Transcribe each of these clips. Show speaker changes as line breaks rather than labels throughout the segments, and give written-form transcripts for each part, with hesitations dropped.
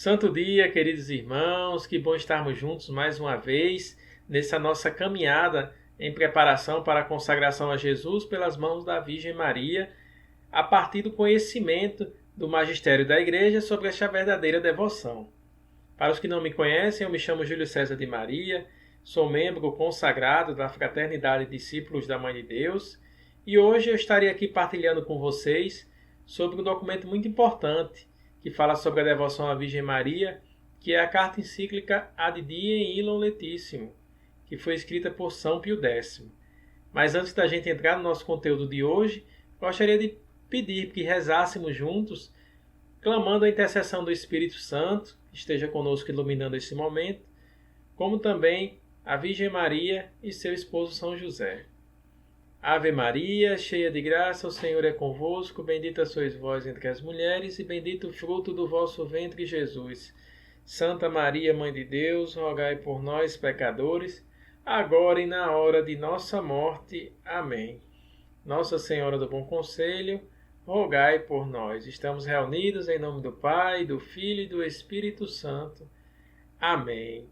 Santo dia, queridos irmãos, que bom estarmos juntos mais uma vez nessa nossa caminhada em preparação para a consagração a Jesus pelas mãos da Virgem Maria, a partir do conhecimento do magistério da Igreja sobre esta verdadeira devoção. Para os que não me conhecem, eu me chamo Júlio César de Maria, sou membro consagrado da Fraternidade Discípulos da Mãe de Deus e hoje eu estarei aqui partilhando com vocês sobre um documento muito importante que fala sobre a devoção à Virgem Maria, que é a carta encíclica Ad Diem Illum Laetissimo, que foi escrita por São Pio X. Mas antes da gente entrar no nosso conteúdo de hoje, gostaria de pedir que rezássemos juntos, clamando a intercessão do Espírito Santo, que esteja conosco iluminando esse momento, como também a Virgem Maria e seu esposo São José. Ave Maria, cheia de graça, o Senhor é convosco, bendita sois vós entre as mulheres, e bendito o fruto do vosso ventre, Jesus. Santa Maria, Mãe de Deus, rogai por nós, pecadores, agora e na hora de nossa morte. Amém. Nossa Senhora do Bom Conselho, rogai por nós. Estamos reunidos em nome do Pai, do Filho e do Espírito Santo. Amém.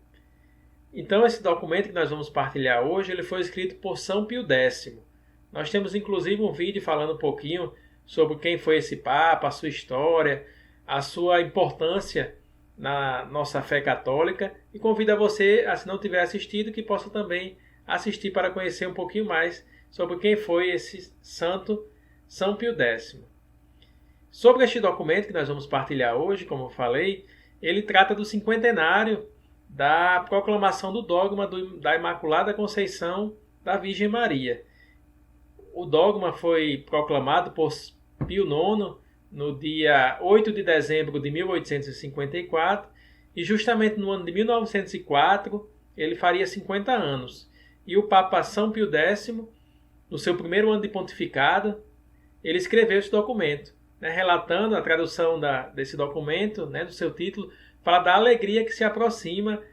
Então, esse documento que nós vamos partilhar hoje, ele foi escrito por São Pio X. Nós temos inclusive um vídeo falando um pouquinho sobre quem foi esse Papa, a sua história, a sua importância na nossa fé católica. E convido a você, se não tiver assistido, que possa também assistir para conhecer um pouquinho mais sobre quem foi esse santo São Pio X. Sobre este documento que nós vamos partilhar hoje, como eu falei, ele trata do cinquentenário da proclamação do dogma da Imaculada Conceição da Virgem Maria. O dogma foi proclamado por Pio IX no dia 8 de dezembro de 1854 e justamente no ano de 1904 ele faria 50 anos. E o Papa São Pio X, no seu primeiro ano de pontificado, ele escreveu esse documento, relatando a tradução desse documento, do seu título, fala da alegria que se aproxima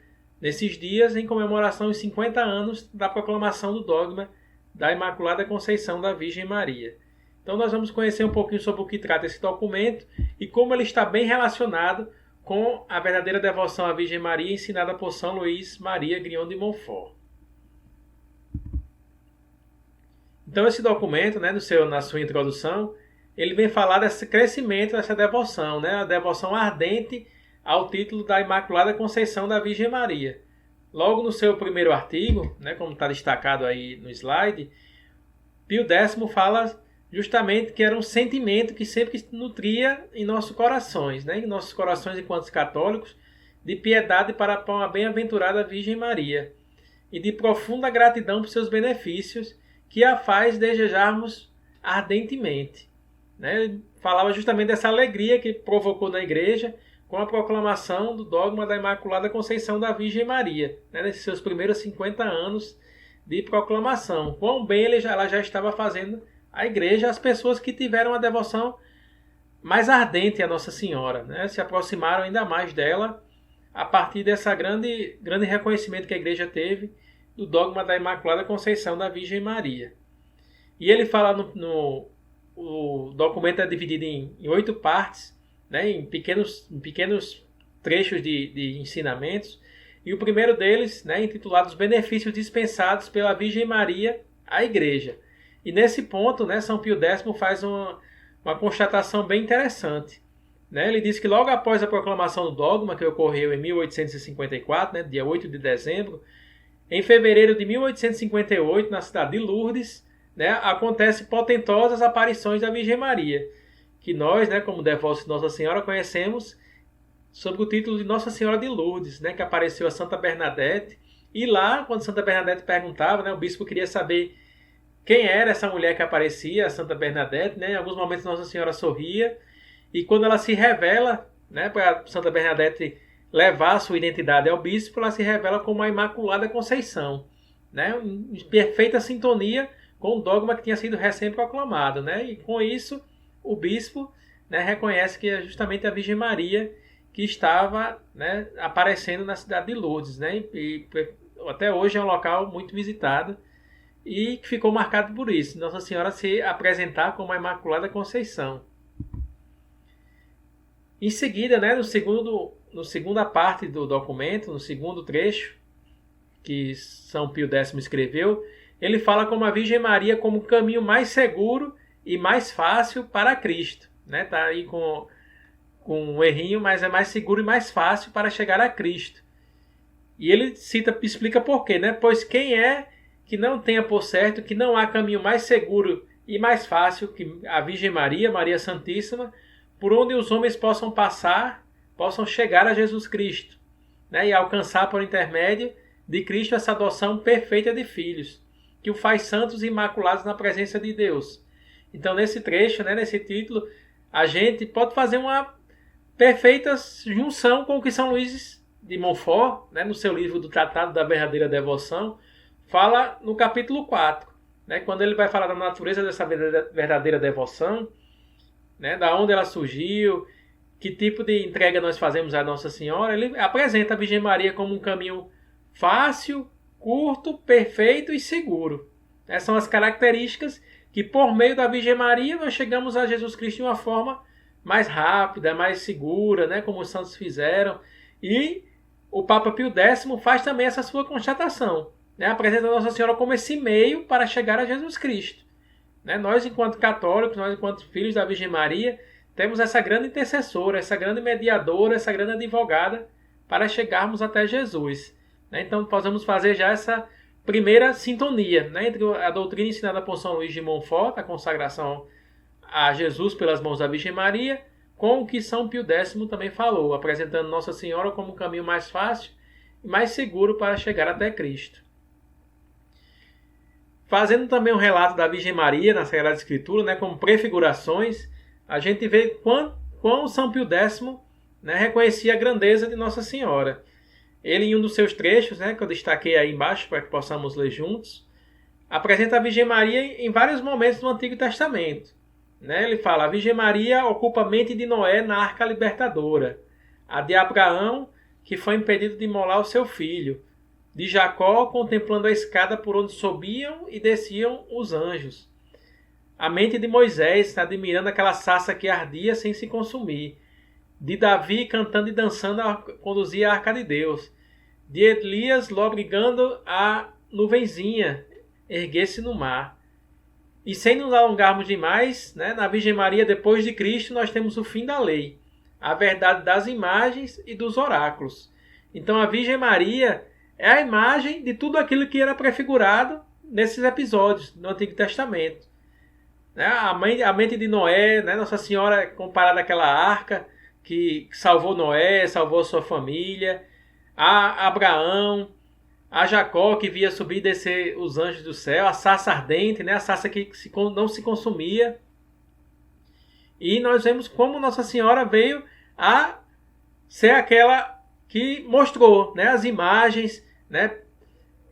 nesses dias em comemoração aos 50 anos da proclamação do dogma da Imaculada Conceição da Virgem Maria. Então nós vamos conhecer um pouquinho sobre o que trata esse documento e como ele está bem relacionado com a verdadeira devoção à Virgem Maria ensinada por São Luís Maria Grignon de Montfort. Então esse documento, na sua introdução, ele vem falar desse crescimento dessa devoção, a devoção ardente ao título da Imaculada Conceição da Virgem Maria. Logo no seu primeiro artigo, como está destacado aí no slide, Pio X fala justamente que era um sentimento que sempre nutria em nossos corações, em nossos corações enquanto católicos, de piedade para com a bem-aventurada Virgem Maria e de profunda gratidão por seus benefícios que a faz desejarmos ardentemente. Ele falava justamente dessa alegria que provocou na Igreja com a proclamação do dogma da Imaculada Conceição da Virgem Maria, nesses seus primeiros 50 anos de proclamação. Quão bem ela já estava fazendo a Igreja, as pessoas que tiveram a devoção mais ardente à Nossa Senhora, se aproximaram ainda mais dela a partir dessa grande reconhecimento que a Igreja teve do dogma da Imaculada Conceição da Virgem Maria. E ele fala o documento é dividido em 8 partes, em pequenos trechos de ensinamentos. E o primeiro deles, intitulado Os Benefícios Dispensados pela Virgem Maria à Igreja. E nesse ponto, São Pio X faz uma constatação bem interessante. Ele diz que logo após a proclamação do dogma, que ocorreu em 1854, dia 8 de dezembro, em fevereiro de 1858, na cidade de Lourdes, acontecem potentosas aparições da Virgem Maria, que nós, como devotos de Nossa Senhora, conhecemos sob o título de Nossa Senhora de Lourdes, que apareceu a Santa Bernadette. E lá, quando Santa Bernadette perguntava, o bispo queria saber quem era essa mulher que aparecia, a Santa Bernadette. Em alguns momentos Nossa Senhora sorria, e quando ela se revela, para Santa Bernadette levar a sua identidade ao bispo, ela se revela como a Imaculada Conceição, em perfeita sintonia com o dogma que tinha sido recém-proclamado. E com isso, o bispo reconhece que é justamente a Virgem Maria que estava aparecendo na cidade de Lourdes. E até hoje é um local muito visitado e que ficou marcado por isso, Nossa Senhora se apresentar como a Imaculada Conceição. Em seguida, no segundo na segunda parte do documento, no segundo trecho, que São Pio X escreveu, ele fala como a Virgem Maria como o caminho mais seguro e mais fácil para Cristo. Né? Tá aí com um errinho, mas é mais seguro e mais fácil para chegar a Cristo. E ele explica por quê, né? Pois quem é que não tenha por certo que não há caminho mais seguro e mais fácil que a Virgem Maria, Maria Santíssima, por onde os homens possam passar, possam chegar a Jesus Cristo, né? E alcançar por intermédio de Cristo essa adoção perfeita de filhos, que o faz santos e imaculados na presença de Deus. Então, nesse trecho, né, nesse título, a gente pode fazer uma perfeita junção com o que São Luís de Montfort, né, no seu livro do Tratado da Verdadeira Devoção, fala no capítulo 4, né, quando ele vai falar da natureza dessa verdadeira devoção, né, da onde ela surgiu, que tipo de entrega nós fazemos à Nossa Senhora. Ele apresenta a Virgem Maria como um caminho fácil, curto, perfeito e seguro. Essas são as características que, por meio da Virgem Maria, nós chegamos a Jesus Cristo de uma forma mais rápida, mais segura, né, como os santos fizeram. E o Papa Pio X faz também essa sua constatação, né, apresenta a Nossa Senhora como esse meio para chegar a Jesus Cristo. Né, nós, enquanto católicos, nós, enquanto filhos da Virgem Maria, temos essa grande intercessora, essa grande mediadora, essa grande advogada para chegarmos até Jesus. Né, então, podemos fazer já essa primeira sintonia, né, entre a doutrina ensinada por São Luís de Montfort, a consagração a Jesus pelas mãos da Virgem Maria, com o que São Pio X também falou, apresentando Nossa Senhora como um caminho mais fácil e mais seguro para chegar até Cristo. Fazendo também um relato da Virgem Maria na Sagrada Escritura, né, como prefigurações, a gente vê quão São Pio X, né, reconhecia a grandeza de Nossa Senhora. Ele, em um dos seus trechos, né, que eu destaquei aí embaixo para que possamos ler juntos, apresenta a Virgem Maria em vários momentos do Antigo Testamento. Né? Ele fala: a Virgem Maria ocupa a mente de Noé na arca libertadora, a de Abraão, que foi impedido de imolar o seu filho, de Jacó, contemplando a escada por onde subiam e desciam os anjos, a mente de Moisés, admirando aquela sarça que ardia sem se consumir, de Davi cantando e dançando a conduzir a arca de Deus, de Elias lobrigando a nuvenzinha erguer-se no mar. E sem nos alongarmos demais, né, na Virgem Maria, depois de Cristo, nós temos o fim da lei, a verdade das imagens e dos oráculos. Então a Virgem Maria é a imagem de tudo aquilo que era prefigurado nesses episódios do Antigo Testamento. Né, a mente de Noé, né, Nossa Senhora comparada àquela arca que salvou Noé, salvou sua família, a Abraão, a Jacó, que via subir e descer os anjos do céu, a sarça ardente, né? A sarça que não se consumia. E nós vemos como Nossa Senhora veio a ser aquela que mostrou, né, as imagens, né,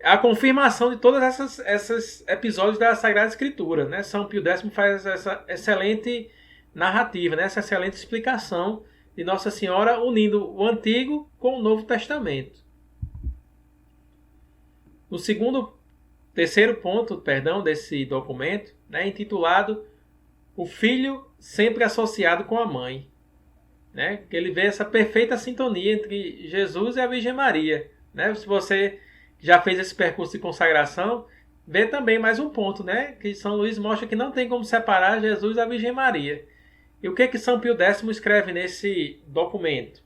a confirmação de todos esses episódios da Sagrada Escritura. Né? São Pio X faz essa excelente narrativa, né, essa excelente explicação de Nossa Senhora unindo o Antigo com o Novo Testamento. No terceiro ponto, desse documento, né, intitulado O Filho Sempre Associado com a Mãe. Né, que ele vê essa perfeita sintonia entre Jesus e a Virgem Maria. Né? Se você já fez esse percurso de consagração, vê também mais um ponto, né, que São Luís mostra que não tem como separar Jesus da Virgem Maria. E o que São Pio X escreve nesse documento?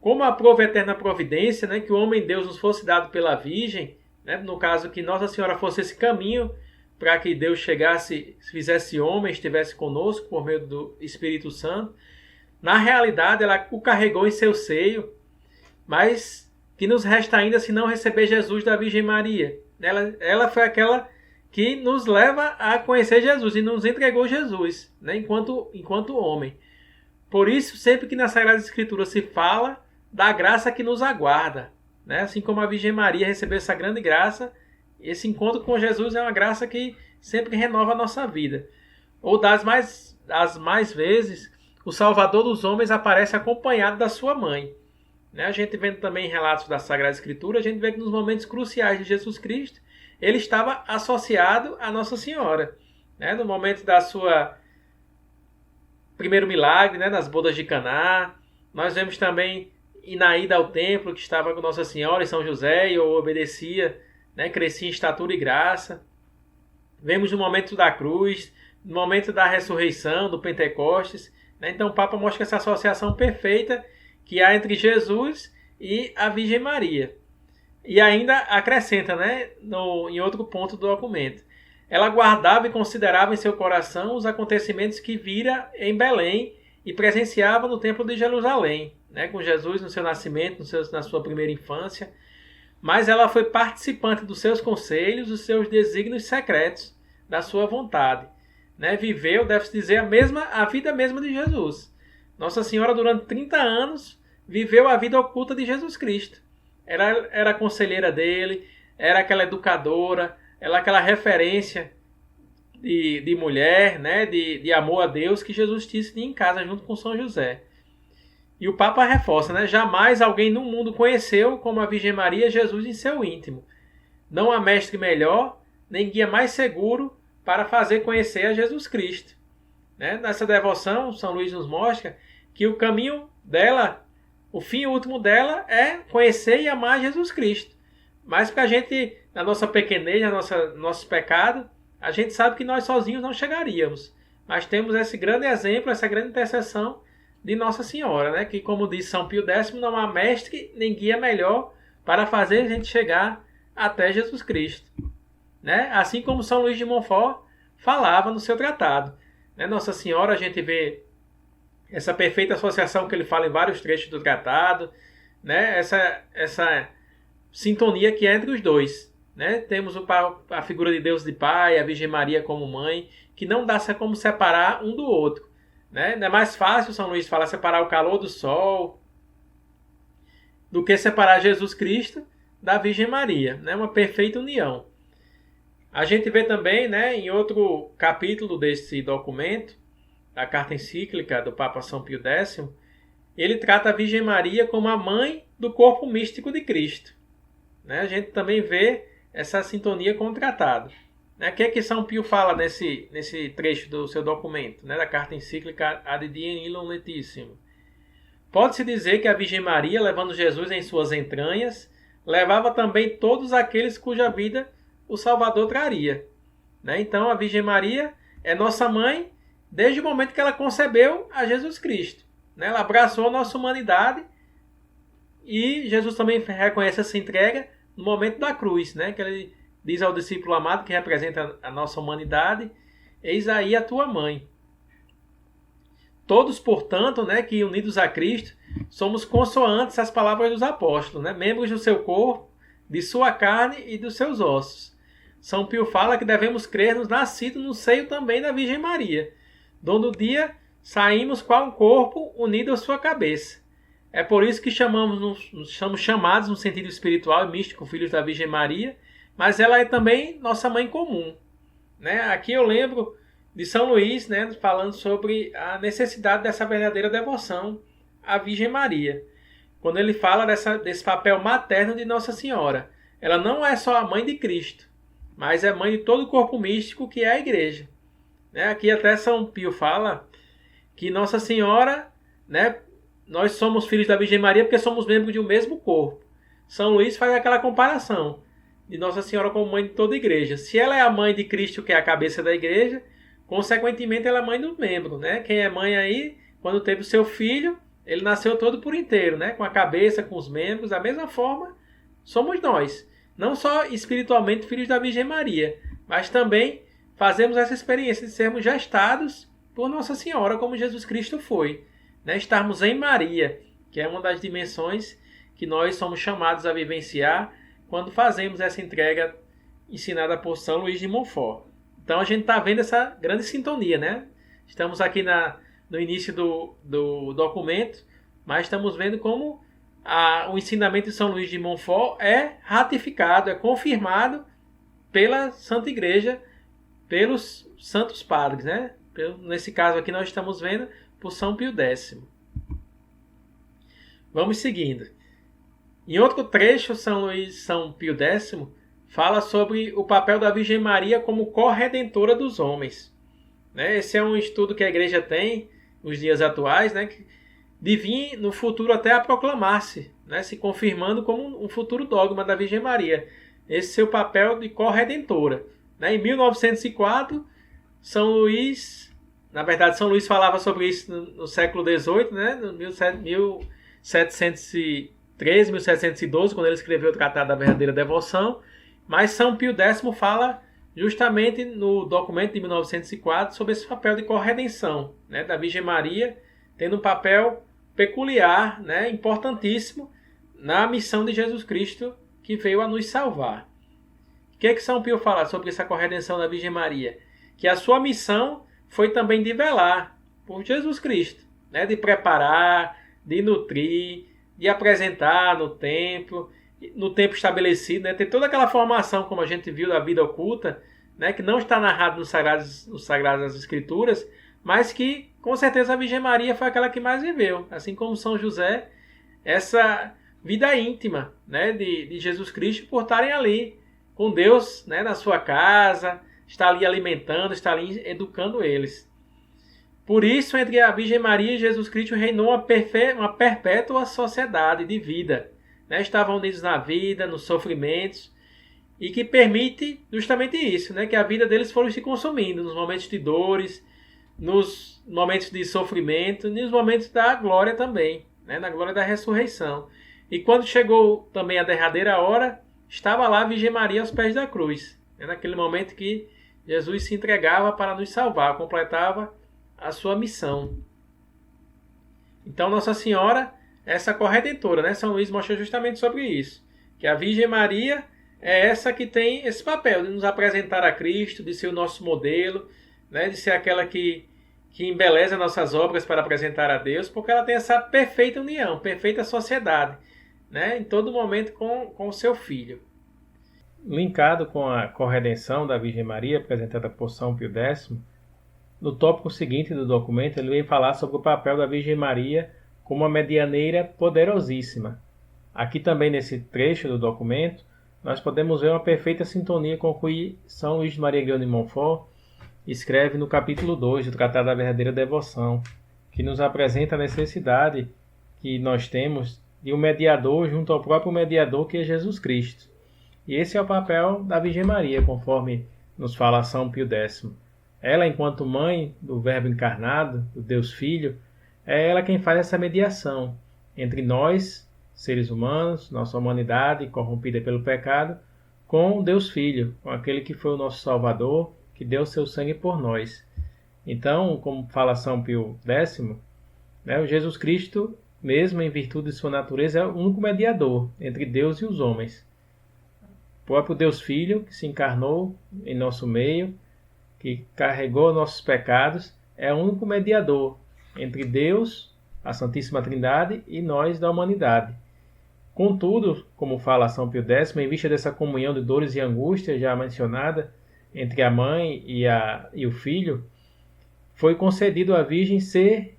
Como aprove a eterna providência, né, que o homem Deus nos fosse dado pela Virgem, né, no caso que Nossa Senhora fosse esse caminho para que Deus chegasse, se fizesse homem, estivesse conosco por meio do Espírito Santo, na realidade ela o carregou em seu seio, mas que nos resta ainda se não receber Jesus da Virgem Maria. Ela foi aquela que nos leva a conhecer Jesus e nos entregou Jesus, né, enquanto homem. Por isso, sempre que na Sagrada Escritura se fala da graça que nos aguarda, né? Assim como a Virgem Maria recebeu essa grande graça, esse encontro com Jesus é uma graça que sempre renova a nossa vida. Ou das mais vezes, o Salvador dos homens aparece acompanhado da sua mãe. Né? A gente vendo também relatos da Sagrada Escritura, a gente vê que nos momentos cruciais de Jesus Cristo, ele estava associado a Nossa Senhora. Né? No momento da sua primeiro milagre, né, nas bodas de Caná, nós vemos também e na ida ao templo, que estava com Nossa Senhora e São José, e obedecia, né, crescia em estatura e graça. Vemos no momento da cruz, no momento da ressurreição, do Pentecostes, né? Então o Papa mostra essa associação perfeita que há entre Jesus e a Virgem Maria. E ainda acrescenta, né, em outro ponto do documento. Ela guardava e considerava em seu coração os acontecimentos que vira em Belém e presenciava no Templo de Jerusalém, né, com Jesus no seu nascimento, na sua primeira infância. Mas ela foi participante dos seus conselhos, dos seus desígnios secretos, da sua vontade. Né? Viveu, deve-se dizer, a vida mesma de Jesus. Nossa Senhora, durante 30 anos, viveu a vida oculta de Jesus Cristo. Era conselheira dele, era aquela educadora, ela aquela referência de mulher, né? de amor a Deus que Jesus tinha em casa junto com São José. E o Papa reforça, né? Jamais alguém no mundo conheceu como a Virgem Maria Jesus em seu íntimo. Não há mestre melhor, nem guia mais seguro para fazer conhecer a Jesus Cristo. Né? Nessa devoção, São Luís nos mostra que o caminho dela, o fim último dela é conhecer e amar Jesus Cristo. Mas para a gente, na nossa pequenez, nossos pecados, a gente sabe que nós sozinhos não chegaríamos. Mas temos esse grande exemplo, essa grande intercessão de Nossa Senhora, né? Que, como diz São Pio X, não há mestre nem guia melhor para fazer a gente chegar até Jesus Cristo. Né? Assim como São Luís de Montfort falava no seu tratado. Né? Nossa Senhora, a gente vê essa perfeita associação que ele fala em vários trechos do tratado, né? essa sintonia que é entre os dois. Né? Temos a figura de Deus de Pai, a Virgem Maria como mãe, que não dá como separar um do outro. Né? Não é mais fácil, São Luís fala, separar o calor do sol do que separar Jesus Cristo da Virgem Maria. Né? Uma perfeita união. A gente vê também, né, em outro capítulo desse documento, da carta encíclica do Papa São Pio X, ele trata a Virgem Maria como a mãe do corpo místico de Cristo. Né? A gente também vê essa sintonia com o tratado. Né? O que é que São Pio fala nesse trecho do seu documento, né, da carta encíclica Ad Diem Illum Laetissimo? Pode-se dizer que a Virgem Maria, levando Jesus em suas entranhas, levava também todos aqueles cuja vida o Salvador traria. Né? Então a Virgem Maria é nossa mãe desde o momento que ela concebeu a Jesus Cristo. Né? Ela abraçou a nossa humanidade e Jesus também reconhece essa entrega no momento da cruz, né? Que ele diz ao discípulo amado que representa a nossa humanidade: eis aí a tua mãe. Todos, portanto, né, que unidos a Cristo, somos consoantes às palavras dos apóstolos, né? Membros do seu corpo, de sua carne e dos seus ossos. São Pio fala que devemos crer nos nascidos no seio também da Virgem Maria, donde o dia saímos qual um corpo unido à sua cabeça. É por isso que somos chamados no sentido espiritual e místico filhos da Virgem Maria, mas ela é também nossa mãe comum. Né? Aqui eu lembro de São Luís, né, falando sobre a necessidade dessa verdadeira devoção à Virgem Maria. Quando ele fala desse papel materno de Nossa Senhora. Ela não é só a mãe de Cristo, mas é mãe de todo o corpo místico que é a Igreja. Né? Aqui até São Pio fala que Nossa Senhora, né, nós somos filhos da Virgem Maria porque somos membros de um mesmo corpo. São Luís faz aquela comparação de Nossa Senhora como mãe de toda a Igreja. Se ela é a mãe de Cristo, que é a cabeça da Igreja, consequentemente ela é mãe do membro. Né? Quem é mãe aí, quando teve o seu filho, ele nasceu todo por inteiro, né? Com a cabeça, com os membros. Da mesma forma, somos nós. Não só espiritualmente filhos da Virgem Maria, mas também fazemos essa experiência de sermos gestados por Nossa Senhora, como Jesus Cristo foi. Né? Estarmos em Maria, que é uma das dimensões que nós somos chamados a vivenciar quando fazemos essa entrega ensinada por São Luís de Montfort. Então a gente está vendo essa grande sintonia, né? Estamos aqui no início do documento, mas estamos vendo como o ensinamento de São Luís de Montfort é ratificado, é confirmado pela Santa Igreja, pelos santos padres, né? Nesse caso aqui nós estamos vendo por São Pio X. Vamos seguindo. Em outro trecho, São Pio X fala sobre o papel da Virgem Maria como corredentora dos homens. Né? Esse é um estudo que a Igreja tem nos dias atuais, né? de vir no futuro até a proclamar-se, né, se confirmando como um futuro dogma da Virgem Maria. Esse seu papel de corredentora. Né? Em 1904, São Luís, na verdade São Luís falava sobre isso no século XVIII, né, no 1713, 1712, quando ele escreveu o Tratado da Verdadeira Devoção, mas São Pio X fala justamente no documento de 1904 sobre esse papel de corredenção, né, da Virgem Maria, tendo um papel peculiar, né, importantíssimo na missão de Jesus Cristo que veio a nos salvar. O que São Pio fala sobre essa corredenção da Virgem Maria? Que a sua missão foi também de velar por Jesus Cristo, né, de preparar, de nutrir, de apresentar no tempo estabelecido, né, ter toda aquela formação, como a gente viu da vida oculta, né, que não está narrado nos Sagradas Escrituras, mas que com certeza a Virgem Maria foi aquela que mais viveu, assim como São José, essa vida íntima, né, de Jesus Cristo, por estarem ali com Deus, né, na sua casa, está ali alimentando, está ali educando eles. Por isso, entre a Virgem Maria e Jesus Cristo reinou uma perpétua sociedade de vida. Né? Estavam unidos na vida, nos sofrimentos, e que permite justamente isso, né? Que a vida deles foi se consumindo nos momentos de dores, nos momentos de sofrimento, e nos momentos da glória também, né? Na glória da ressurreição. E quando chegou também a derradeira hora, estava lá a Virgem Maria aos pés da cruz. Né? Naquele momento que Jesus se entregava para nos salvar, completava a sua missão. Então Nossa Senhora é essa corredentora, né? São Luís mostra justamente sobre isso, que a Virgem Maria é essa que tem esse papel de nos apresentar a Cristo, de ser o nosso modelo, né? De ser aquela que embeleza nossas obras para apresentar a Deus, porque ela tem essa perfeita união, perfeita sociedade, né? Em todo momento com o seu Filho. Linkado com a corredenção da Virgem Maria, apresentada por São Pio X, no tópico seguinte do documento, ele vem falar sobre o papel da Virgem Maria como uma medianeira poderosíssima. Aqui também nesse trecho do documento, nós podemos ver uma perfeita sintonia com o que São Luís de Maria Grão de Montfort escreve no capítulo 2 do Tratado da Verdadeira Devoção, que nos apresenta a necessidade que nós temos de um mediador junto ao próprio mediador, que é Jesus Cristo. E esse é o papel da Virgem Maria, conforme nos fala São Pio X. Ela, enquanto mãe do Verbo encarnado, do Deus Filho, é ela quem faz essa mediação entre nós, seres humanos, nossa humanidade corrompida pelo pecado, com o Deus Filho, com aquele que foi o nosso Salvador, que deu seu sangue por nós. Então, como fala São Pio X, né, o Jesus Cristo, mesmo em virtude de sua natureza, é o único mediador entre Deus e os homens. O próprio Deus Filho, que se encarnou em nosso meio, que carregou nossos pecados, é o único mediador entre Deus, a Santíssima Trindade, e nós da humanidade. Contudo, como fala São Pio X, em vista dessa comunhão de dores e angústias já mencionada entre a mãe e o filho, foi concedido à Virgem ser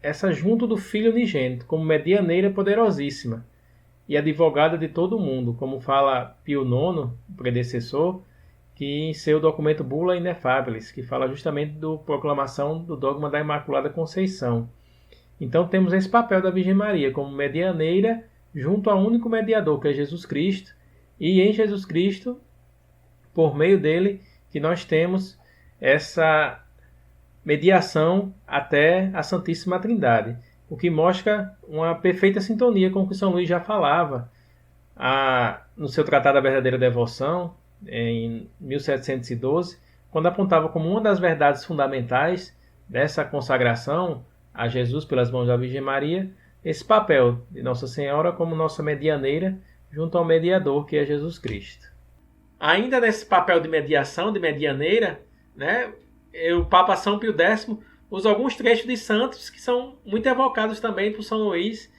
essa junto do Filho unigênito, como medianeira poderosíssima e advogada de todo o mundo, como fala Pio IX, o predecessor, que em seu documento Bula Inefabilis, que fala justamente da proclamação do dogma da Imaculada Conceição. Então temos esse papel da Virgem Maria como medianeira junto ao único mediador, que é Jesus Cristo, e em Jesus Cristo, por meio dele, que nós temos essa mediação até a Santíssima Trindade, o que mostra uma perfeita sintonia com o que São Luís já falava no seu Tratado da Verdadeira Devoção, em 1712, quando apontava como uma das verdades fundamentais dessa consagração a Jesus pelas mãos da Virgem Maria, esse papel de Nossa Senhora como nossa medianeira junto ao mediador, que é Jesus Cristo. Ainda nesse papel de mediação, de medianeira, né, o Papa São Pio X usa alguns trechos de santos que são muito evocados também por São Luís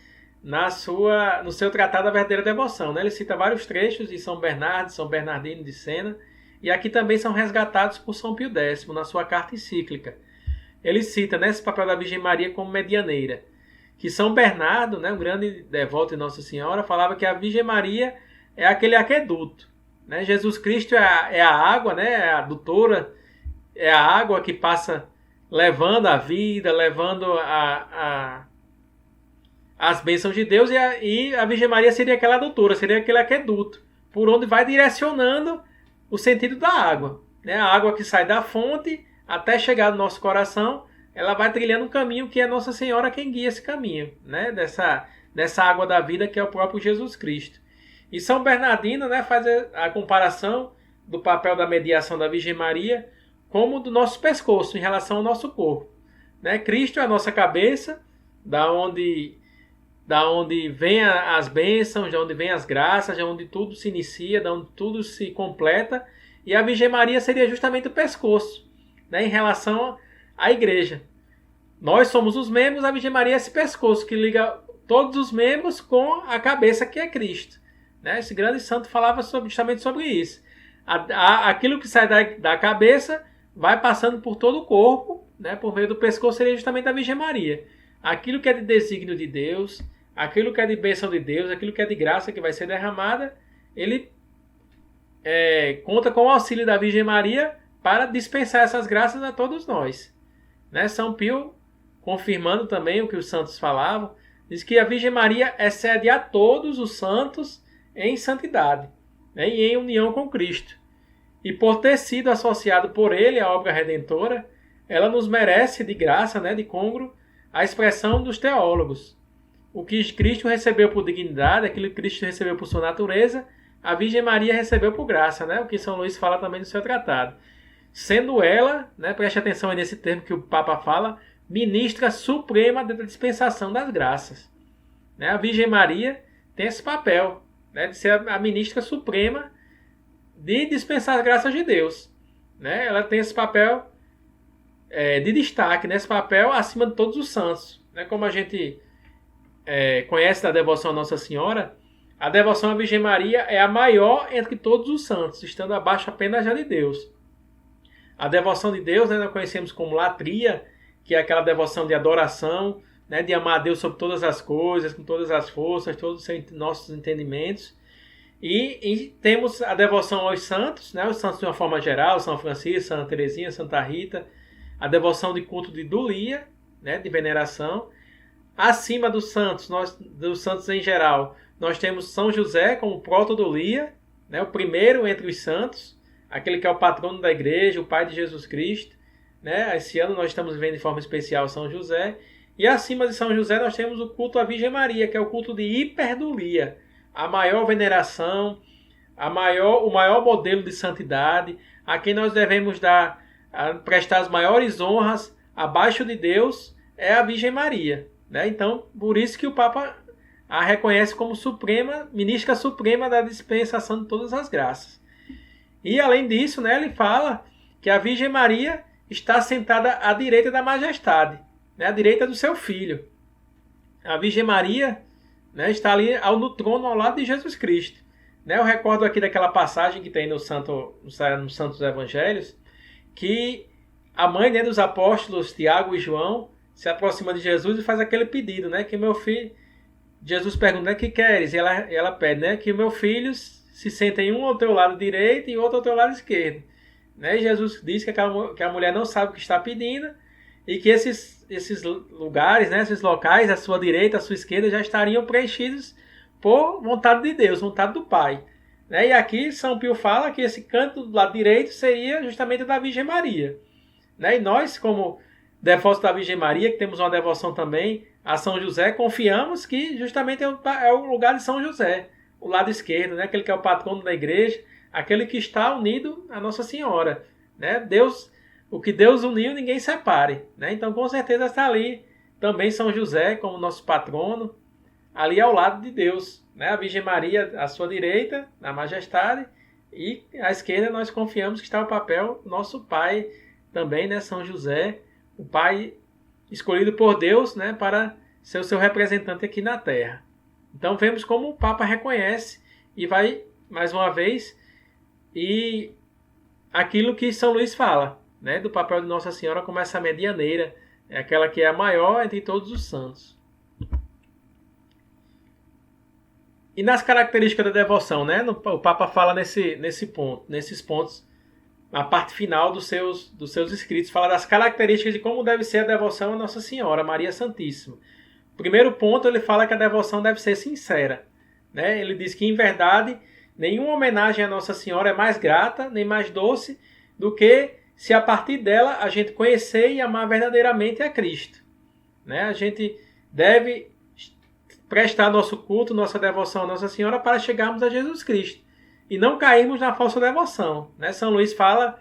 no seu Tratado da Verdadeira Devoção. Né? Ele cita vários trechos de São Bernardo, São Bernardino de Sena, e aqui também são resgatados por São Pio X na sua carta encíclica. Ele cita nesse papel da Virgem Maria como medianeira, que São Bernardo, né, um grande devoto de Nossa Senhora, falava que a Virgem Maria é aquele aqueduto. Né? Jesus Cristo é a água, né, é a adutora, é a água que passa levando a vida, levando as bênçãos de Deus, e a Virgem Maria seria aquela doutora, seria aquele aqueduto, por onde vai direcionando o sentido da água. Né? A água que sai da fonte até chegar no nosso coração, ela vai trilhando um caminho que é Nossa Senhora quem guia esse caminho, né? dessa água da vida que é o próprio Jesus Cristo. E São Bernardino, né, faz a comparação do papel da mediação da Virgem Maria como do nosso pescoço em relação ao nosso corpo. Né? Cristo é a nossa cabeça, da onde vem as bênçãos, de onde vem as graças, de onde tudo se inicia, de onde tudo se completa. E a Virgem Maria seria justamente o pescoço, né, em relação à igreja. Nós somos os membros, a Virgem Maria é esse pescoço que liga todos os membros com a cabeça que é Cristo. Né? Esse grande santo falava justamente sobre isso. Aquilo que sai da cabeça vai passando por todo o corpo, né? Por meio do pescoço seria justamente a Virgem Maria. Aquilo que é de desígnio de Deus, aquilo que é de bênção de Deus, aquilo que é de graça que vai ser derramada, ele conta com o auxílio da Virgem Maria para dispensar essas graças a todos nós. Né? São Pio, confirmando também o que os santos falavam, diz que a Virgem Maria excede a todos os santos em santidade, né? E em união com Cristo. E por ter sido associado por ele à obra redentora, ela nos merece de graça, né, de congro, a expressão dos teólogos. O que Cristo recebeu por dignidade, aquilo que Cristo recebeu por sua natureza, a Virgem Maria recebeu por graça, né? O que São Luís fala também no seu tratado. Sendo ela, né, preste atenção aí nesse termo que o Papa fala, ministra suprema da dispensação das graças. Né? A Virgem Maria tem esse papel, né, de ser a ministra suprema de dispensar as graças de Deus. Né? Ela tem esse papel de destaque, né? Esse papel acima de todos os santos. Né? Como a gente conhece da devoção a Nossa Senhora, a devoção à Virgem Maria é a maior entre todos os santos, estando abaixo apenas já de Deus. A devoção de Deus, né, nós conhecemos como latria, que é aquela devoção de adoração, né, de amar a Deus sobre todas as coisas, com todas as forças, todos os nossos entendimentos. E temos a devoção aos santos, né, os santos de uma forma geral, São Francisco, Santa Teresinha, Santa Rita, a devoção de culto de dulia, né, de veneração. Acima dos santos em geral, nós temos São José como proto-dulia, né, o primeiro entre os santos, aquele que é o patrono da igreja, o pai de Jesus Cristo. Né? Esse ano nós estamos vivendo de forma especial São José. E acima de São José nós temos o culto à Virgem Maria, que é o culto de hiperdulia, a maior veneração, o maior modelo de santidade, a quem nós devemos prestar as maiores honras abaixo de Deus, é a Virgem Maria. Né? Então, por isso que o Papa a reconhece como suprema, ministra suprema da dispensação de todas as graças. E além disso, né, ele fala que a Virgem Maria está sentada à direita da majestade, né, à direita do seu filho. A Virgem Maria, né, está ali no trono ao lado de Jesus Cristo. Né, eu recordo aqui daquela passagem que tem nos Santos Evangelhos, que a mãe, né, dos apóstolos Tiago e João se aproxima de Jesus e faz aquele pedido, né, que meu filho... Jesus pergunta, o que queres? E ela pede, né, que meus filhos se sentem um ao teu lado direito e outro ao teu lado esquerdo. Né? E Jesus diz que a mulher não sabe o que está pedindo e que esses lugares, né, esses locais, à sua direita, à sua esquerda, já estariam preenchidos por vontade de Deus, vontade do Pai. Né? E aqui São Pio fala que esse canto do lado direito seria justamente da Virgem Maria. Né? E nós, como devotos da Virgem Maria, que temos uma devoção também a São José, confiamos que justamente é o lugar de São José, o lado esquerdo, né? Aquele que é o patrono da igreja, aquele que está unido a Nossa Senhora. Né? Deus, o que Deus uniu, ninguém separe. Né? Então, com certeza, está ali também São José como nosso patrono, ali ao lado de Deus. Né? A Virgem Maria à sua direita, na majestade, e à esquerda nós confiamos que está o papel do nosso Pai também, né? São José, o Pai escolhido por Deus, né, para ser o seu representante aqui na Terra. Então vemos como o Papa reconhece e vai, mais uma vez, e aquilo que São Luís fala, né, do papel de Nossa Senhora como essa medianeira, é aquela que é a maior entre todos os santos. E nas características da devoção, né, o Papa fala nesses pontos, na parte final dos seus escritos, fala das características de como deve ser a devoção a Nossa Senhora, Maria Santíssima. Primeiro ponto, ele fala que a devoção deve ser sincera. Né? Ele diz que, em verdade, nenhuma homenagem à Nossa Senhora é mais grata, nem mais doce, do que se a partir dela a gente conhecer e amar verdadeiramente a Cristo. Né? A gente deve prestar nosso culto, nossa devoção a Nossa Senhora para chegarmos a Jesus Cristo e não cairmos na falsa devoção. Né? São Luís fala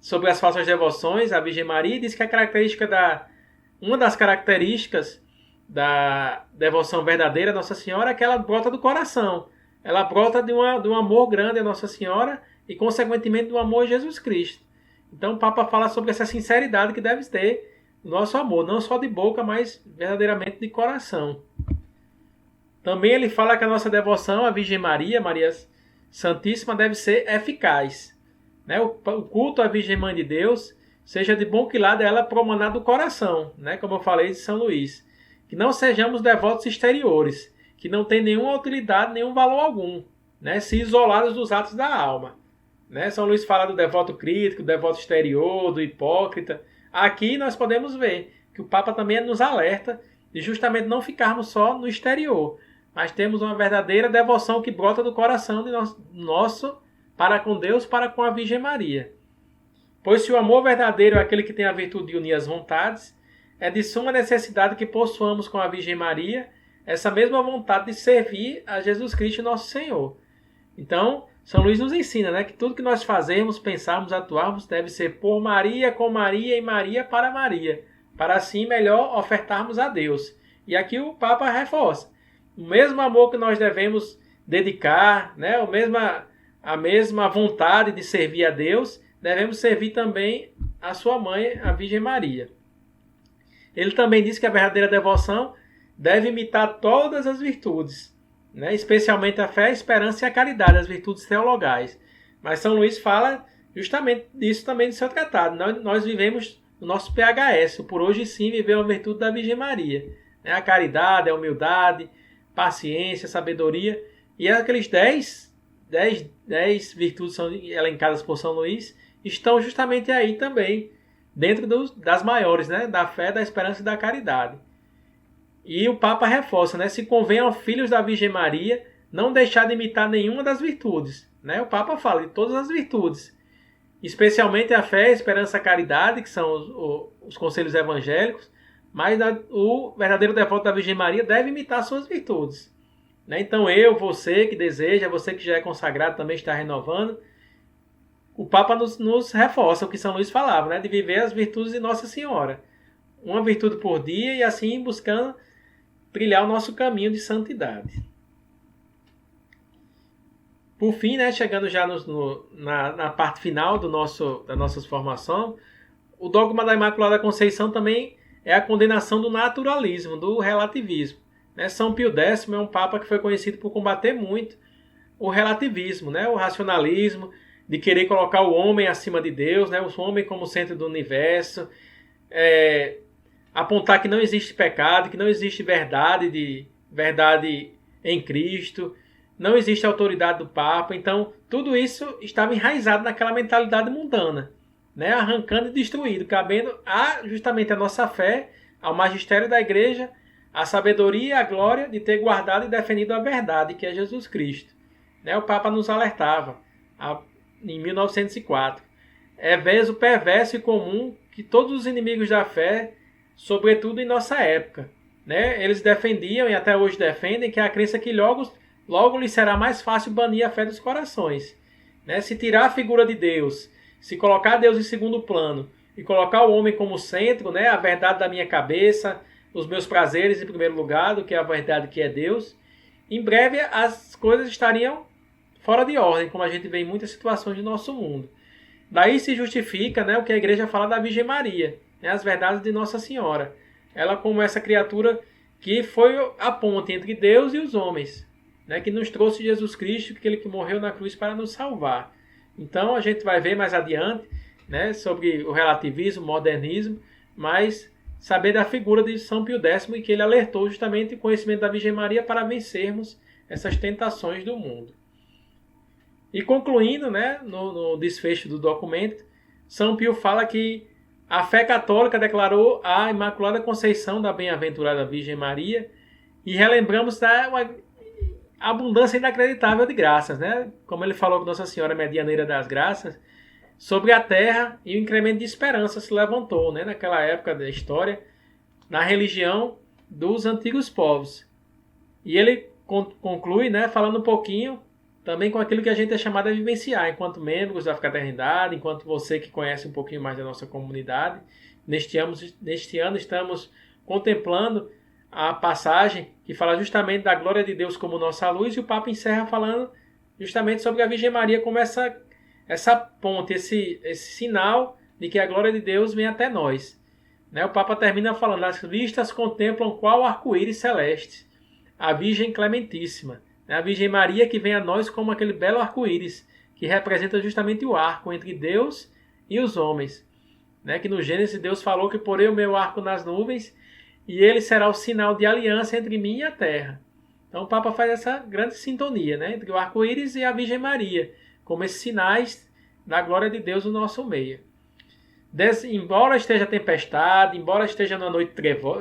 sobre as falsas devoções à Virgem Maria e diz que uma das características da devoção verdadeira a Nossa Senhora é que ela brota do coração. Ela brota de um amor grande a Nossa Senhora e, consequentemente, do amor a Jesus Cristo. Então o Papa fala sobre essa sinceridade que deve ter no nosso amor, não só de boca, mas verdadeiramente de coração. Também ele fala que a nossa devoção à Virgem Maria, Maria Santíssima, deve ser eficaz. Né? O culto à Virgem Mãe de Deus seja de bom que lado ela promanar do coração, né? Como eu falei de São Luís. Que não sejamos devotos exteriores, que não tem nenhuma utilidade, nenhum valor algum, né? Se isolados dos atos da alma. Né? São Luís fala do devoto crítico, do devoto exterior, do hipócrita. Aqui nós podemos ver que o Papa também nos alerta de justamente não ficarmos só no exterior, mas temos uma verdadeira devoção que brota do coração de nosso para com Deus, para com a Virgem Maria. Pois se o amor verdadeiro é aquele que tem a virtude de unir as vontades, é de suma necessidade que possuamos com a Virgem Maria essa mesma vontade de servir a Jesus Cristo, nosso Senhor. Então, São Luís nos ensina, né, que tudo que nós fazemos, pensarmos, atuarmos, deve ser por Maria, com Maria e Maria para Maria, para assim melhor ofertarmos a Deus. E aqui o Papa reforça. O mesmo amor que nós devemos dedicar, né, a mesma vontade de servir a Deus, devemos servir também a sua mãe, a Virgem Maria. Ele também diz que a verdadeira devoção deve imitar todas as virtudes, né? Especialmente a fé, a esperança e a caridade, as virtudes teologais. Mas São Luís fala justamente disso também no seu tratado. Nós vivemos o nosso PHS, o por hoje sim viver a virtude da Virgem Maria. Né? A caridade, a humildade, paciência, sabedoria. E aqueles 10 virtudes são elencadas por São Luís estão justamente aí também, dentro das maiores, né? Da fé, da esperança e da caridade. E o Papa reforça, né? Se convém aos filhos da Virgem Maria não deixar de imitar nenhuma das virtudes. Né? O Papa fala de todas as virtudes, especialmente a fé, a esperança e a caridade, que são os conselhos evangélicos, mas o verdadeiro devoto da Virgem Maria deve imitar suas virtudes. Né? Então você que deseja, você que já é consagrado também está renovando, o Papa nos reforça o que São Luís falava, né? De viver as virtudes de Nossa Senhora. Uma virtude por dia e assim buscando trilhar o nosso caminho de santidade. Por fim, né, chegando já na parte final da nossa formação, o dogma da Imaculada Conceição também é a condenação do naturalismo, do relativismo. Né? São Pio X é um Papa que foi conhecido por combater muito o relativismo, né? O racionalismo, de querer colocar o homem acima de Deus, né? O homem como centro do universo, apontar que não existe pecado, que não existe verdade em Cristo, não existe autoridade do Papa. Então, tudo isso estava enraizado naquela mentalidade mundana, né? Arrancando e destruindo, cabendo justamente a nossa fé, ao magistério da Igreja, a sabedoria e a glória de ter guardado e defendido a verdade, que é Jesus Cristo. Né? O Papa nos alertava em 1904. É vez o perverso e comum que todos os inimigos da fé, sobretudo em nossa época, né? Eles defendiam e até hoje defendem que a crença que logo lhe será mais fácil banir a fé dos corações. Né? Se tirar a figura de Deus, se colocar Deus em segundo plano e colocar o homem como centro, né? A verdade da minha cabeça, os meus prazeres em primeiro lugar, do que a verdade que é Deus, em breve as coisas estariam fora de ordem, como a gente vê em muitas situações do nosso mundo. Daí se justifica, né, o que a Igreja fala da Virgem Maria, né, as verdades de Nossa Senhora. Ela como essa criatura que foi a ponte entre Deus e os homens, né, que nos trouxe Jesus Cristo, aquele que morreu na cruz para nos salvar. Então a gente vai ver mais adiante, né, sobre o relativismo, o modernismo, mas saber da figura de São Pio X e que ele alertou justamente o conhecimento da Virgem Maria para vencermos essas tentações do mundo. E concluindo, né, no desfecho do documento, São Pio fala que A fé católica declarou a Imaculada Conceição da Bem-aventurada Virgem Maria e relembramos uma abundância inacreditável de graças, né? Como ele falou que Nossa Senhora é medianeira das graças, sobre a terra, e o incremento de esperança se levantou, né? Naquela época da história, na religião dos antigos povos. E ele conclui, né, falando um pouquinho também com aquilo que a gente é chamado a vivenciar enquanto membros da fraternidade, enquanto você que conhece um pouquinho mais da nossa comunidade. Neste ano estamos contemplando a passagem que fala justamente da glória de Deus como nossa luz, e o Papa encerra falando justamente sobre a Virgem Maria como essa ponte, esse sinal de que a glória de Deus vem até nós. Né? O Papa termina falando: as vistas contemplam qual arco-íris celeste, a Virgem Clementíssima. A Virgem Maria que vem a nós como aquele belo arco-íris, que representa justamente o arco entre Deus e os homens. Né? Que no Gênesis Deus falou que porei o meu arco nas nuvens e ele será o sinal de aliança entre mim e a terra. Então o Papa faz essa grande sintonia, né, entre o arco-íris e a Virgem Maria, como esses sinais da glória de Deus no nosso meio. Embora esteja tempestade, embora esteja numa noite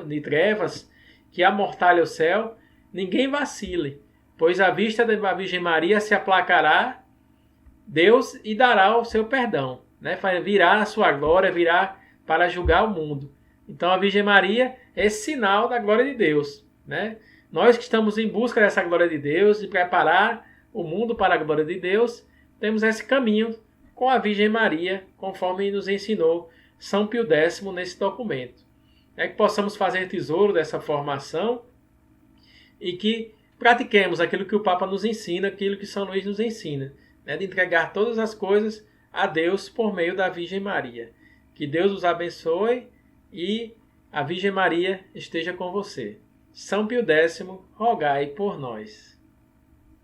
de trevas que amortalha o céu, ninguém vacile, pois à vista da Virgem Maria se aplacará Deus e dará o seu perdão. Né? Virá a sua glória, virá para julgar o mundo. Então a Virgem Maria é esse sinal da glória de Deus. Né? Nós que estamos em busca dessa glória de Deus, de preparar o mundo para a glória de Deus, temos esse caminho com a Virgem Maria, conforme nos ensinou São Pio X nesse documento. É que possamos fazer tesouro dessa formação e que pratiquemos aquilo que o Papa nos ensina, aquilo que São Luís nos ensina, né, de entregar todas as coisas a Deus por meio da Virgem Maria. Que Deus os abençoe e a Virgem Maria esteja com você. São Pio X, rogai por nós.